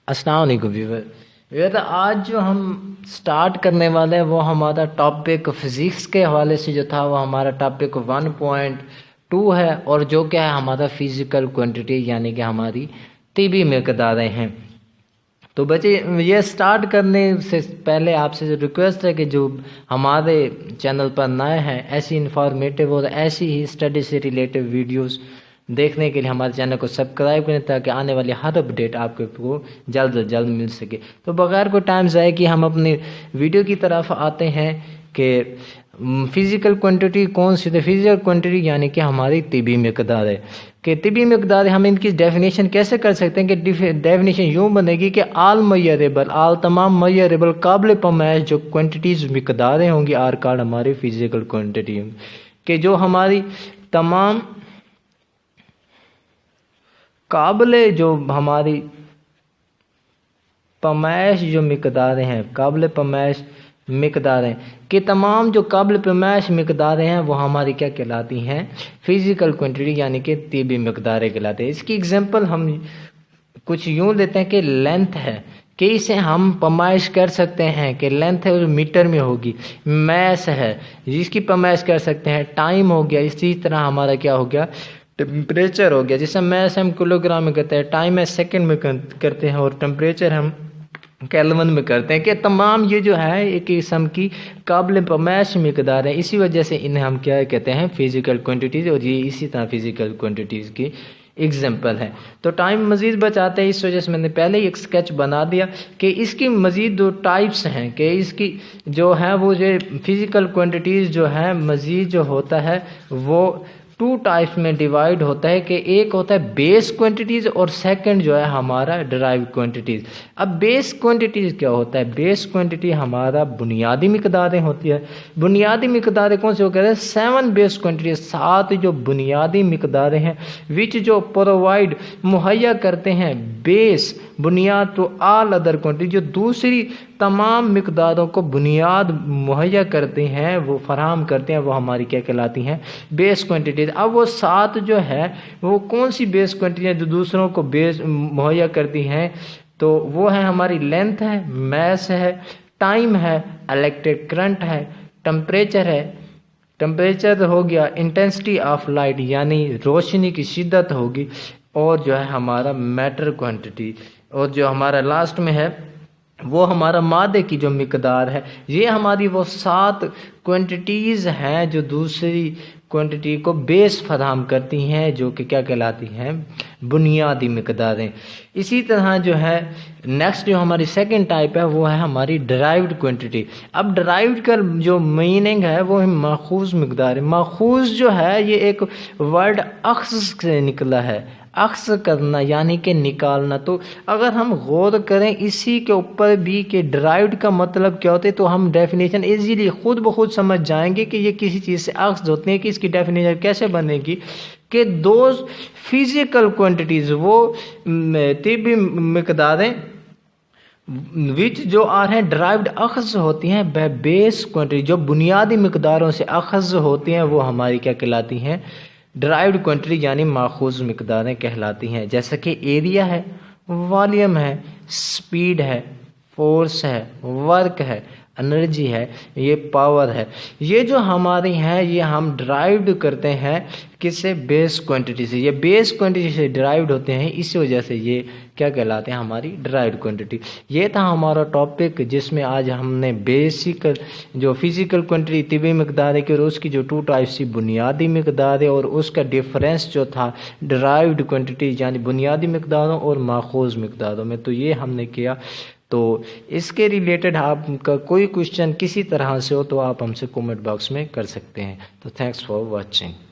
السلام علیکم ویور، آج جو ہم سٹارٹ کرنے والے ہیں وہ ہمارا ٹاپک فزکس کے حوالے سے جو تھا وہ ہمارا ٹاپک 1.2 ہے، اور جو کیا ہے ہمارا فزیکل کوانٹٹی یعنی کہ ہماری طبی مقداریں ہیں۔ تو بچے یہ سٹارٹ کرنے سے پہلے آپ سے ریکویسٹ ہے کہ جو ہمارے چینل پر نئے ہیں ایسی انفارمیٹیو اور ایسی ہی اسٹڈی سے ریلیٹڈ ویڈیوز دیکھنے کے لیے ہمارے چینل کو سبسکرائب کریں تاکہ آنے والی ہر اپڈیٹ آپ کو جلد از جلد مل سکے۔ تو بغیر کوئی ٹائم ضائع کیے ہم اپنی ویڈیو کی طرف آتے ہیں کہ فزیکل کوانٹٹی کون سی ہے۔ فزیکل کوانٹٹی یعنی کہ ہماری طبی مقدار ہے کہ طبی مقدار ہم ان کی ڈیفینیشن کیسے کر سکتے ہیں کہ ڈیفینیشن یوں بنے گی کہ آل تمام میئریبل قابل پیمائش جو کوانٹٹیز مقداریں ہوں گی آر کارڈ ہماری فزیکل کوانٹٹی ہوں گی، کہ جو ہماری تمام جو ہماری پیمائش جو مقداریں ہیں قابل پیمائش مقداریں کہ تمام جو قابل پیمائش مقداریں ہیں وہ ہماری کیا کہلاتی ہیں؟ فزیکل کوانٹٹی یعنی کہ طبی مقداریں کہلاتے ہیں۔ اس کی اگزامپل ہم کچھ یوں لیتے ہیں کہ لینتھ ہے کہ اسے ہم پیمائش کر سکتے ہیں کہ لینتھ ہے میٹر میں ہوگی، میس ہے جس کی پیمائش کر سکتے ہیں، ٹائم ہو گیا، اسی طرح ہمارا کیا ہو گیا ٹمپریچر ہو گیا، جسے میس ہم کلو گرام میں کرتے ہیں، ٹائم ہے سیکنڈ میں کرتے ہیں، اور ٹمپریچر ہم کیلون میں کرتے ہیں۔ کہ تمام یہ جو ہے ایک قسم کی قابل پیمائش مقدار ہے، اسی وجہ سے انہیں ہم کیا کہتے ہیں؟ فزیکل کوانٹٹیز، اور یہ اسی طرح فزیکل کوانٹٹیز کی ایگزامپل ہے۔ تو ٹائم مزید بچاتے ہیں، اس وجہ سے میں نے پہلے ہی ایک سکیچ بنا دیا کہ اس کی مزید دو ٹائپس ہیں کہ اس کی جو ہے وہ جو فزیکل کوانٹٹیز جو ہے مزید جو ہوتا ہے وہ 2 ٹائپس میں ڈیوائیڈ ہوتا ہے کہ ایک ہوتا ہے بیس کوانٹٹیز اور سیکنڈ جو ہے ہمارا ڈرائیو کوانٹٹیز۔ اب بیس کوانٹٹیز کیا ہوتا ہے؟ بیس کوانٹٹی ہمارا بنیادی مقداریں ہوتی ہے۔ بنیادی مقداریں کون سی ہو کہہ رہے ہیں؟ 7 بیس کوانٹٹیز، 7 جو بنیادی مقداریں ہیں وچ جو پرووائڈ مہیا کرتے ہیں بیس بنیاد تو آل ادر کوانٹٹی، جو دوسری تمام مقداروں کو بنیاد مہیا کرتے ہیں وہ فراہم کرتے ہیں، وہ ہماری کیا کہلاتی ہیں؟ بیس کوانٹٹیز۔ اب وہ 7 جو ہے وہ کون سی بیس کوانٹٹی ہے جو دوسروں کو بیس مہیا کرتی ہیں؟ تو وہ ہے ہماری لینتھ ہے، میس ہے، ٹائم ہے، الیکٹرک کرنٹ ہے، ٹمپریچر ہے، ٹمپریچر ہو گیا، انٹینسٹی آف لائٹ یعنی روشنی کی شدت ہوگی، اور جو ہے ہمارا میٹر کوانٹٹی، اور جو ہمارا لاسٹ میں ہے وہ ہمارا مادے کی جو مقدار ہے۔ یہ ہماری وہ 7 کوانٹٹیز ہیں جو دوسری کوانٹٹی کو بیس فراہم کرتی ہیں، جو کہ کیا کہلاتی ہیں؟ بنیادی مقداریں۔ اسی طرح جو ہے نیکسٹ جو ہماری سیکنڈ ٹائپ ہے وہ ہے ہماری ڈرائیوڈ کوانٹٹی۔ اب ڈرائیوڈ کا جو میننگ ہے وہ ماخوذ مقدار ہے۔ ماخوذ جو ہے یہ ایک ورڈ اخذ سے نکلا ہے، اخذ کرنا یعنی کہ نکالنا۔ تو اگر ہم غور کریں اسی کے اوپر بھی کہ ڈرائیوڈ کا مطلب کیا ہوتا ہے تو ہم ڈیفینیشن ایزیلی خود بخود سمجھ جائیں گے کہ یہ کسی چیز سے اخذ ہوتے ہیں۔ کہ اس کی ڈیفینیشن کیسے بنے گی کہ دوز فزیکل کوانٹٹیز وہ طبی مقداریں وچ جو ہیں ڈرائیوڈ اخذ ہوتی ہیں بیس کوانٹٹی، جو بنیادی مقداروں سے اخذ ہوتی ہیں وہ ہماری کیا کہلاتی ہیں؟ ڈرائیوڈ کوانٹٹی یعنی ماخوذ مقداریں کہلاتی ہیں۔ جیسا کہ ایریا ہے، والیوم ہے، سپیڈ ہے، فورس ہے، ورک ہے، انرجی ہے، یہ پاور ہے، یہ جو ہماری ہیں یہ ہم ڈرائیوڈ کرتے ہیں کس سے؟ بیس کوانٹٹی سے۔ یہ بیس کوانٹٹی سے ڈرائیوڈ ہوتے ہیں، اس وجہ سے یہ کیا کہلاتے ہیں؟ ہماری ڈرائیوڈ کوانٹٹی۔ یہ تھا ہمارا ٹاپک جس میں آج ہم نے بیسک جو فزیکل کوانٹٹی طبی مقدار کی اور اس کی جو 2 ٹائپس کی بنیادی مقدار اور اس کا ڈیفرنس جو تھا ڈرائیوڈ کوانٹٹی یعنی بنیادی مقداروں اور ماخوذ مقداروں میں، تو یہ ہم نے کیا۔ تو اس کے ریلیٹڈ آپ کا کوئی کوشچن کسی طرح سے ہو تو آپ ہم سے کومنٹ باکس میں کر سکتے ہیں۔ تو تھینکس فار واچنگ۔